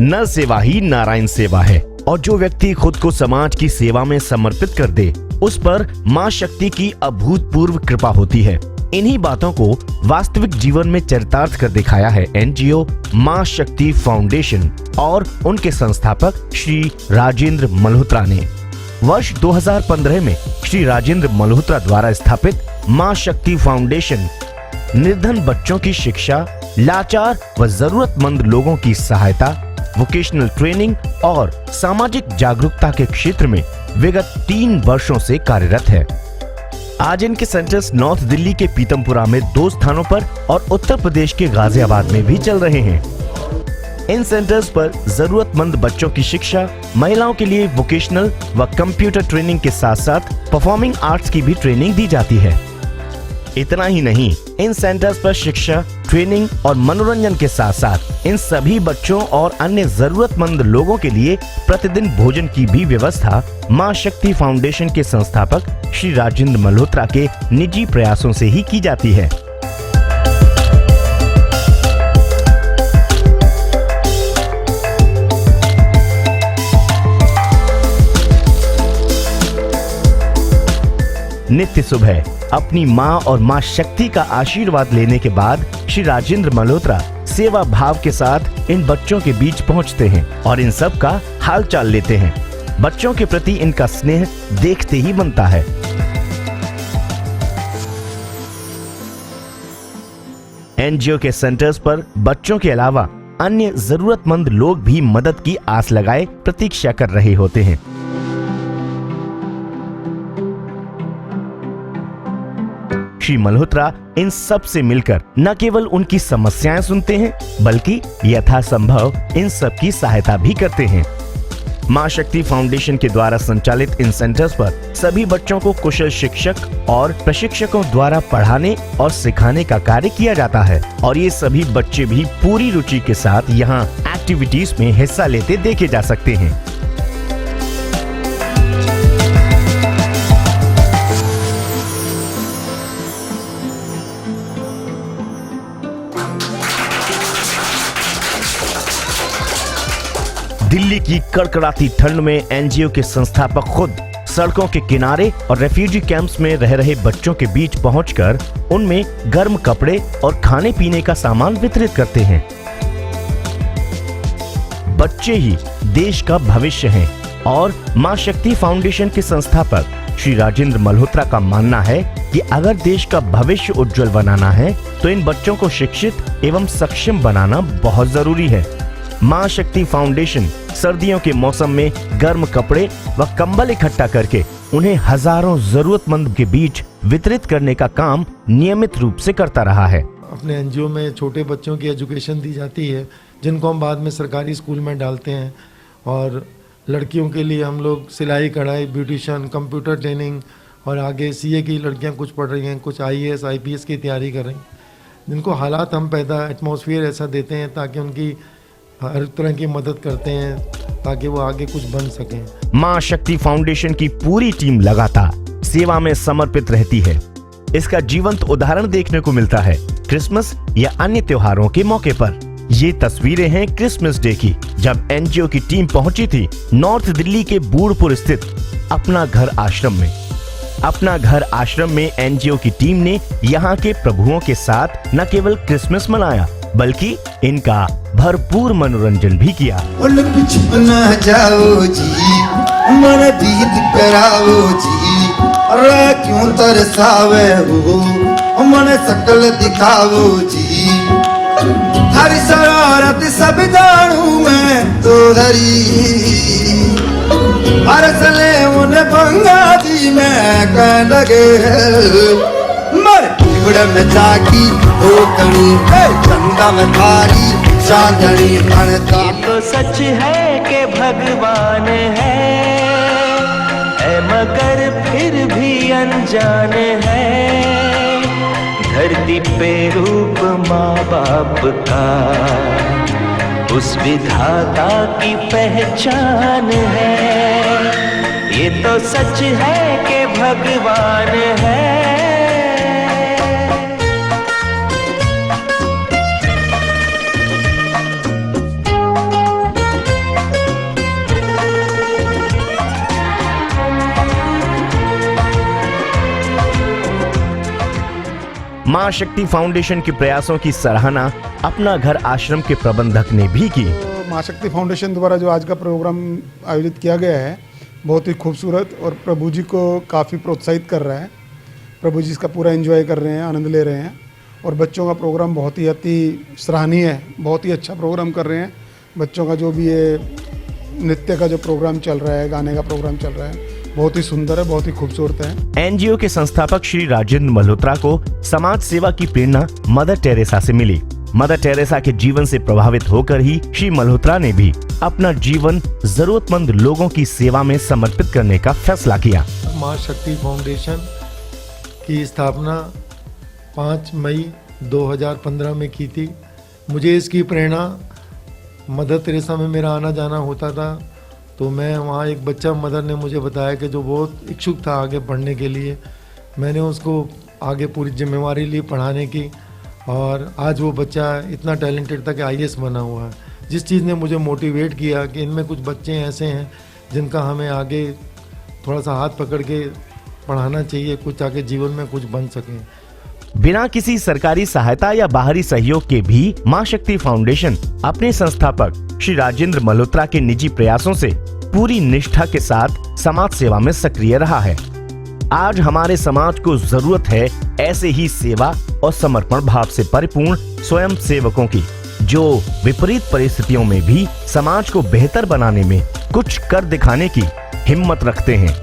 नर सेवा ही नारायण सेवा है और जो व्यक्ति खुद को समाज की सेवा में समर्पित कर दे उस पर मां शक्ति की अभूतपूर्व कृपा होती है। इन्हीं बातों को वास्तविक जीवन में चरितार्थ कर दिखाया है एनजीओ मां शक्ति फाउंडेशन और उनके संस्थापक श्री राजेंद्र मल्होत्रा ने। वर्ष 2015 में श्री राजेंद्र मल्होत्रा द्वारा स्थापित मां शक्ति फाउंडेशन निर्धन बच्चों की शिक्षा, लाचार व जरूरतमंद लोगों की सहायता, वोकेशनल ट्रेनिंग और सामाजिक जागरूकता के क्षेत्र में विगत 3 वर्षों से कार्यरत है। आज इनके सेंटर्स नॉर्थ दिल्ली के पीतमपुरा में 2 स्थानों पर और उत्तर प्रदेश के गाजियाबाद में भी चल रहे हैं। इन सेंटर्स पर जरूरतमंद बच्चों की शिक्षा, महिलाओं के लिए वोकेशनल व कंप्यूटर ट्रेनिंग के साथ साथ परफॉर्मिंग आर्ट्स की भी ट्रेनिंग दी जाती है। इतना ही नहीं, इन सेंटर्स पर शिक्षा, ट्रेनिंग और मनोरंजन के साथ साथ इन सभी बच्चों और अन्य जरूरतमंद लोगों के लिए प्रतिदिन भोजन की भी व्यवस्था मां शक्ति फाउंडेशन के संस्थापक श्री राजेंद्र मल्होत्रा के निजी प्रयासों से ही की जाती है। नित्य सुबह अपनी मां और मां शक्ति का आशीर्वाद लेने के बाद श्री राजेंद्र मल्होत्रा सेवा भाव के साथ इन बच्चों के बीच पहुंचते हैं और इन सब का हालचाल लेते हैं। बच्चों के प्रति इनका स्नेह देखते ही बनता है। एनजीओ के सेंटर्स पर बच्चों के अलावा अन्य जरूरतमंद लोग भी मदद की आस लगाए प्रतीक्षा कर रहे होते हैं। श्री मल्होत्रा इन सब से मिलकर न केवल उनकी समस्याएं सुनते हैं बल्कि यथासंभव इन सब की सहायता भी करते हैं। मां शक्ति फाउंडेशन के द्वारा संचालित इन सेंटर्स पर सभी बच्चों को कुशल शिक्षक और प्रशिक्षकों द्वारा पढ़ाने और सिखाने का कार्य किया जाता है और ये सभी बच्चे भी पूरी रुचि के साथ यहाँ एक्टिविटीज में हिस्सा लेते देखे जा सकते हैं। दिल्ली की कड़कड़ाती ठंड में एनजीओ के संस्थापक खुद सड़कों के किनारे और रेफ्यूजी कैंप्स में रह रहे बच्चों के बीच पहुंचकर उनमें गर्म कपड़े और खाने पीने का सामान वितरित करते हैं। बच्चे ही देश का भविष्य हैं और मां शक्ति फाउंडेशन के संस्थापक श्री राजेंद्र मल्होत्रा का मानना है कि अगर देश का भविष्य उज्जवल बनाना है तो इन बच्चों को शिक्षित एवं सक्षम बनाना बहुत जरूरी है। मां शक्ति फाउंडेशन सर्दियों के मौसम में गर्म कपड़े व कंबल इकट्ठा करके उन्हें हजारों जरूरतमंद के बीच वितरित करने का काम नियमित रूप से करता रहा है। अपने एनजीओ में छोटे बच्चों की एजुकेशन दी जाती है जिनको हम बाद में सरकारी स्कूल में डालते हैं और लड़कियों के लिए हम लोग सिलाई कढ़ाई, ब्यूटिशियन, कंप्यूटर ट्रेनिंग और आगे सीए की लड़कियां कुछ पढ़ रही हैं, कुछ आईएएस आईपीएस की तैयारी कर रही हैं। जिनको हालात हम एटमॉस्फेयर ऐसा देते हैं ताकि उनकी हर तरह की मदद करते हैं ताकि वो आगे कुछ बन सकें। मां शक्ति फाउंडेशन की पूरी टीम लगातार सेवा में समर्पित रहती है। इसका जीवंत उदाहरण देखने को मिलता है क्रिसमस या अन्य त्योहारों के मौके पर। ये तस्वीरें हैं क्रिसमस डे की, जब एनजीओ की टीम पहुंची थी नॉर्थ दिल्ली के बूढ़पुर स्थित अपना घर आश्रम में। अपना घर आश्रम में एनजीओ की टीम ने यहाँ के प्रभुओं के साथ न केवल क्रिसमस मनाया बल्कि इनका भरपूर मनोरंजन भी किया। जाओ जी, मन बीत कराओ जी, अरे क्यों तरसावे हो, मन सकल दिखाओ जी, हरी शरारत सब जानू मैं तो धरी, अरसले उन बंगा जी में कह लगे मर बिगड़ में जागी हो कणी चंदा में थारी चांदनी अनता। ये तो सच है कि भगवान है मगर फिर भी अनजान है। धरती पे रूप माँ बाप का उस विधाता की पहचान है। ये तो सच है कि भगवान है मां शक्ति फाउंडेशन के प्रयासों की सराहना अपना घर आश्रम के प्रबंधक ने भी की। तो मां शक्ति फाउंडेशन द्वारा जो आज का प्रोग्राम आयोजित किया गया है बहुत ही खूबसूरत और प्रभु जी को काफ़ी प्रोत्साहित कर रहा है। प्रभु जी इसका पूरा एंजॉय कर रहे हैं, आनंद ले रहे हैं और बच्चों का प्रोग्राम बहुत ही अति सराहनीय है। बहुत ही अच्छा प्रोग्राम कर रहे हैं। बच्चों का जो भी ये नृत्य का जो प्रोग्राम चल रहा है, गाने का प्रोग्राम चल रहा है, बहुत ही सुंदर है, बहुत ही खूबसूरत है। एनजीओ के संस्थापक श्री राजेंद्र मल्होत्रा को समाज सेवा की प्रेरणा मदर टेरेसा से मिली। मदर टेरेसा के जीवन से प्रभावित होकर ही श्री मल्होत्रा ने भी अपना जीवन जरूरतमंद लोगों की सेवा में समर्पित करने का फैसला किया। मां शक्ति फाउंडेशन की स्थापना 5 मई 2015 में की थी। मुझे इसकी प्रेरणा मदर टेरेसा में मेरा आना जाना होता था, तो मैं वहाँ एक बच्चा मदर ने मुझे बताया कि जो बहुत इच्छुक था आगे पढ़ने के लिए, मैंने उसको आगे पूरी जिम्मेवारी ली पढ़ाने की और आज वो बच्चा इतना टैलेंटेड था कि IAS बना हुआ है। जिस चीज़ ने मुझे मोटिवेट किया कि इनमें कुछ बच्चे ऐसे हैं जिनका हमें आगे थोड़ा सा हाथ पकड़ के पढ़ाना चाहिए, कुछ आगे जीवन में कुछ बन सकें। बिना किसी सरकारी सहायता या बाहरी सहयोग के भी मां शक्ति फाउंडेशन अपने संस्थापक श्री राजेंद्र मल्होत्रा के निजी प्रयासों से पूरी निष्ठा के साथ समाज सेवा में सक्रिय रहा है। आज हमारे समाज को जरूरत है ऐसे ही सेवा और समर्पण भाव से परिपूर्ण स्वयं सेवकों की, जो विपरीत परिस्थितियों में भी समाज को बेहतर बनाने में कुछ कर दिखाने की हिम्मत रखते हैं।